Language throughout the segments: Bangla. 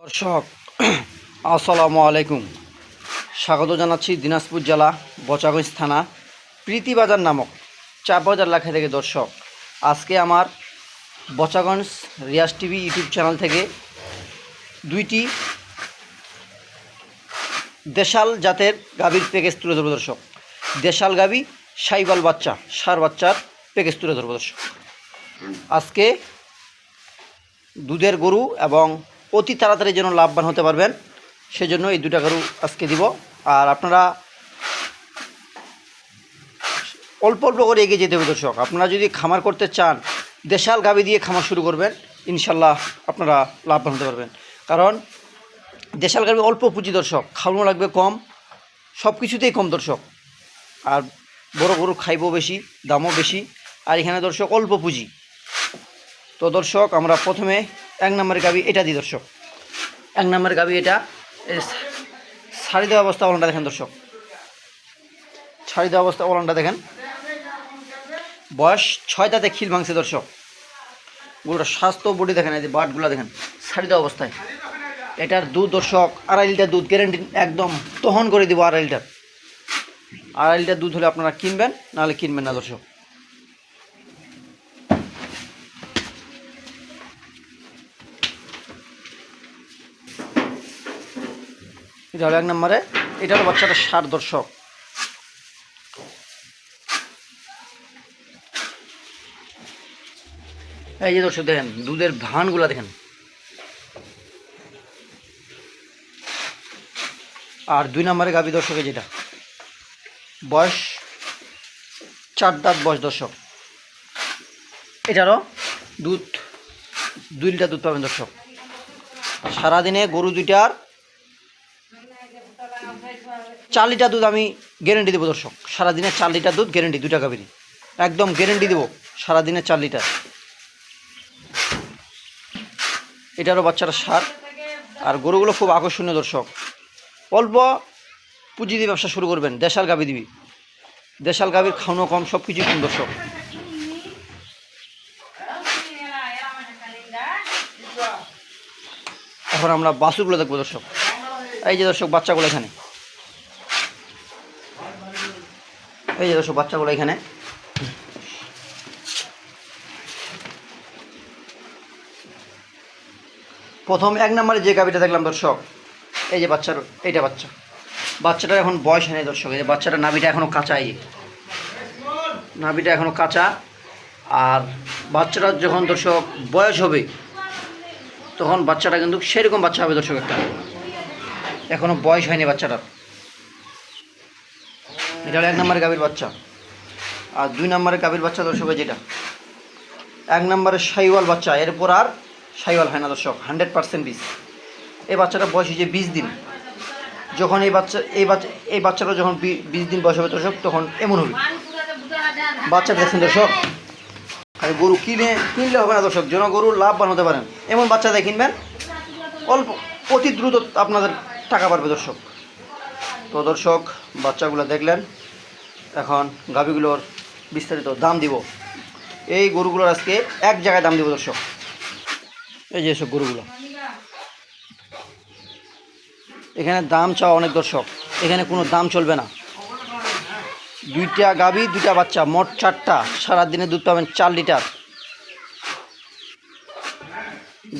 দর্শক আসসালামু আলাইকুম। স্বাগত জানাচ্ছি দিনাজপুর জেলা বচাগঞ্জ থানা প্রীতিবাজার নামক চা বাজার এলাকা থেকে। দর্শক, আজকে আমার Bachaganj Riyaz TV YouTube channel থেকে দুইটি দেশাল জাতের গাভীর প্যাকেজ তুলে ধরবো। দর্শক, দেশাল গাভী সাইবাল বাচ্চা সার বাচ্চার প্যাকেজ তুলে ধরবো। দর্শক, আজকে দুধের গরু এবং অতি তাড়াতাড়ি যেন লাভবান হতে পারবেন সেজন্য এই দুটা গরু আজকে দিব। আর আপনারা অল্প অল্প করে এগিয়ে যেতে হবে। দর্শক, আপনারা যদি খামার করতে চান দেশাল গাভী দিয়ে খামার শুরু করবেন, ইনশাল্লাহ আপনারা লাভবান হতে পারবেন। কারণ দেশাল গাভী অল্প পুঁজি। দর্শক, খাওয়ানো লাগবে কম, সব কিছুতেই কম। দর্শক, আর বড় গরু খাইবও বেশি, দামও বেশি। আর এখানে দর্শক অল্প পুঁজি। তো দর্শক, আমরা প্রথমে এক নম্বরের গাভী এটা দিই। দর্শক, এক নম্বরের গাভী এটা ছাড়ি দেওয়া অবস্থা ওলানটা দেখেন। দর্শক, ছাড়ি দেওয়া অবস্থা ওলানটা দেখেন। বয়স 6 দাঁতে খিল ভাঙছে। দর্শক, গরুটার স্বাস্থ্য বডি দেখেন, এই যে বাটগুলো দেখেন ছাড়ি দেওয়া অবস্থায়। এটার দুধ দর্শক 2.5 লিটার দুধ গ্যারেন্টি, একদম তহন করে দিব। 2.5 লিটার, 2.5 লিটার দুধ হলে আপনারা কিনবেন, নাহলে কিনবেন না। দর্শক, এটা হলো এক নম্বরে। এটা হলো বাচ্চাটা সার। দর্শক, এই যে দর্শক দেখেন দুধের ধানগুলা দেখেন। আর 2 নম্বরে গাভী দর্শকে যেটা বয়স 4 দাঁত বয়স। দর্শক, এটারও দুধ 2 লিটার দুধ পাবেন। দর্শক, সারাদিনে গরু দুইটার 4 লিটার দুধ আমি গ্যারেন্টি দেবো। দর্শক, সারাদিনে 4 লিটার দুধ গ্যারেন্টি, দুটা গাভীরই একদম গ্যারেন্টি দেবো, সারাদিনে 4 লিটার। এটারও বাচ্চারা সার। আর গরুগুলো খুব আকর্ষণীয়। দর্শক, অল্প পুঁজি দিয়ে ব্যবসা শুরু করবেন, দেশাল গাভী দিবি। দেশাল গাভীর খাওয়ানো কম, সব কিছুই কম। দর্শক, এখন আমরা বাছুরগুলো দেখবো। দর্শক, এই যে দর্শক বাচ্চাগুলো এখানে, এই যে দর্শক বাচ্চাগুলো এখানে। প্রথম এক নম্বরে যে গাভীটা দেখলাম দর্শক, এই যে বাচ্চার, এইটা বাচ্চাটার এখন বয়স হয়নি। দর্শক, এই যে বাচ্চাটার নাভিটা এখনও কাঁচা, এই নাভিটা এখনও কাঁচা। আর বাচ্চাটার যখন দর্শক বয়স হবে তখন বাচ্চাটা কিন্তু সেরকম বাচ্চা হবে। দর্শক, একটা এখনও বয়স হয়নি বাচ্চাটার। এটা হলো এক নম্বরের গাভীর বাচ্চা। আর 2 নম্বরের গাভীর বাচ্চা দর্শকের যেটা 1 নম্বরের শাহিওয়াল বাচ্চা, এরপর আর শাহিওয়াল হয় না। দর্শক, 100% বীজ। এই বাচ্চাটার বয়স হয়েছে 20 দিন। যখন এই বাচ্চাটা যখন 20 দিন বয়স হবে দর্শক, তখন এমন হবে বাচ্চা। দেখছেন দর্শক, আর গরু কিনলে হবে না। দর্শক, যেন গরু লাভবান হতে পারেন এমন বাচ্চা দিয়ে কিনবেন, অল্প অতি দ্রুত আপনাদের টাকা পারবে। দর্শক, তো দর্শক বাচ্চাগুলো দেখলেন। এখন গাভীগুলোর বিস্তারিত দাম দিব। এই গরুগুলোর আজকে এক জায়গায় দাম দিব। দর্শক, এই যে এসব গরুগুলো এখানে দাম চাওয়া অনেক। দর্শক, এখানে কোনো দাম চলবে না। 2টা গাভী 2টা বাচ্চা, মোট 4টা। সারাদিনে দুধ পাবেন 4 লিটার।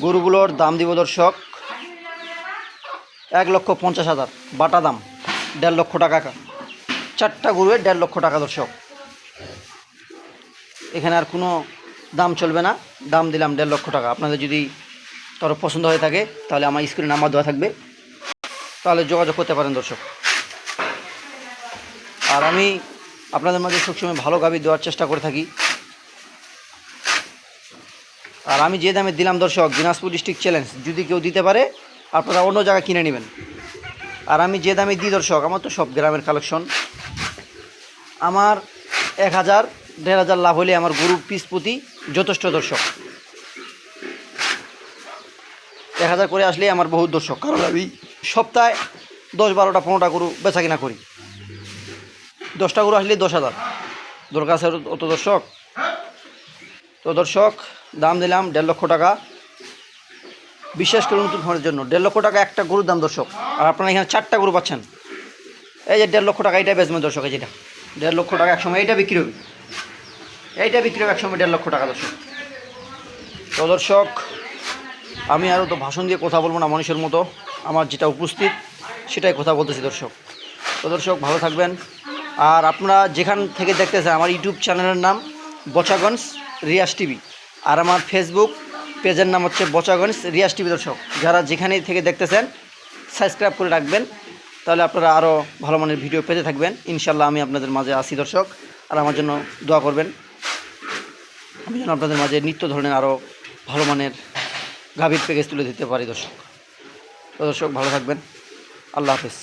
গরুগুলোর দাম দিব দর্শক 1,50,000 বাটা দাম, 1.5 লক্ষ টাকা। 4টা গরুয়ের 1.5 লক্ষ টাকা। দর্শক, এখানে আর কোনো দাম চলবে না। দাম দিলাম 1.5 লক্ষ টাকা। আপনাদের যদি কারো পছন্দ হয়ে থাকে তাহলে আমার স্ক্রিনে নাম্বার দেওয়া থাকবে, তাহলে যোগাযোগ করতে পারেন। দর্শক, আর আমি আপনাদের মাঝে সবসময় ভালো গাভী দেওয়ার চেষ্টা করে থাকি। আর আমি যে দামে দিলাম দর্শক, দিনাজপুর ডিস্ট্রিক্ট চ্যালেঞ্জ, যদি কেউ দিতে পারে আপনারা অন্য জায়গায় কিনে নেবেন। আর আমি যে দামে দিই দর্শক, আমার তো সব গ্রামের কালেকশন, আমার 1,000-1,500 লাভ হলে আমার গরুর পিস প্রতি যথেষ্ট। দর্শক, 1,000 করে আসলে আমার বহুত। দর্শক, কারণ আমি সপ্তাহে 10, 12টা, 15টা গরু বেচা কিনা করি। 10টা গরু আসলে 10,000 দরকার আছে অত। দর্শক, তো দর্শক দাম দিলাম 1.5 লক্ষ টাকা। বিশ্বাস করে নতুন খামারের জন্য 1.5 লক্ষ টাকা একটা গরুর দাম দর্শক। আর আপনারা এখানে 4টা গরু পাচ্ছেন। এই যে 1.5 লক্ষ টাকা এইটা বেচবেন দর্শক, এই যেটা 1.5 লক্ষ টাকা একসময় এইটা বিক্রি হবে, এইটা বিক্রি হবে একসময় 1.5 লক্ষ টাকা দর্শক। তো দর্শক আমি আরও তো ভাষণ দিয়ে কথা বলবো না, মানুষের মতো আমার যেটা উপস্থিত সেটাই কথা বলতেছি দর্শক। তো দর্শক ভালো থাকবেন। আর আপনারা যেখান থেকে দেখতেছেন আমার ইউটিউব চ্যানেলের নাম বচাগঞ্জ রিয়াজ টিভি, আর আমার ফেসবুক পেজের নাম হচ্ছে বচাগঞ্জ রিয়াজ টিভি। দর্শক যারা যেখানেই থেকে দেখতেছেন সাবস্ক্রাইব করে রাখবেন, তাহলে আপনারা আরও ভালো মানের ভিডিও পেতে থাকবেন। ইনশাল্লাহ আমি আপনাদের মাঝে আসি দর্শক, আর আমার জন্য দোয়া করবেন, আমি যেন আপনাদের মাঝে নিত্য ধরনের আরও ভালো মানের গাভীর প্যাকেজ তুলে দিতে পারি দর্শক। তো দর্শক ভালো থাকবেন, আল্লাহ হাফেজ।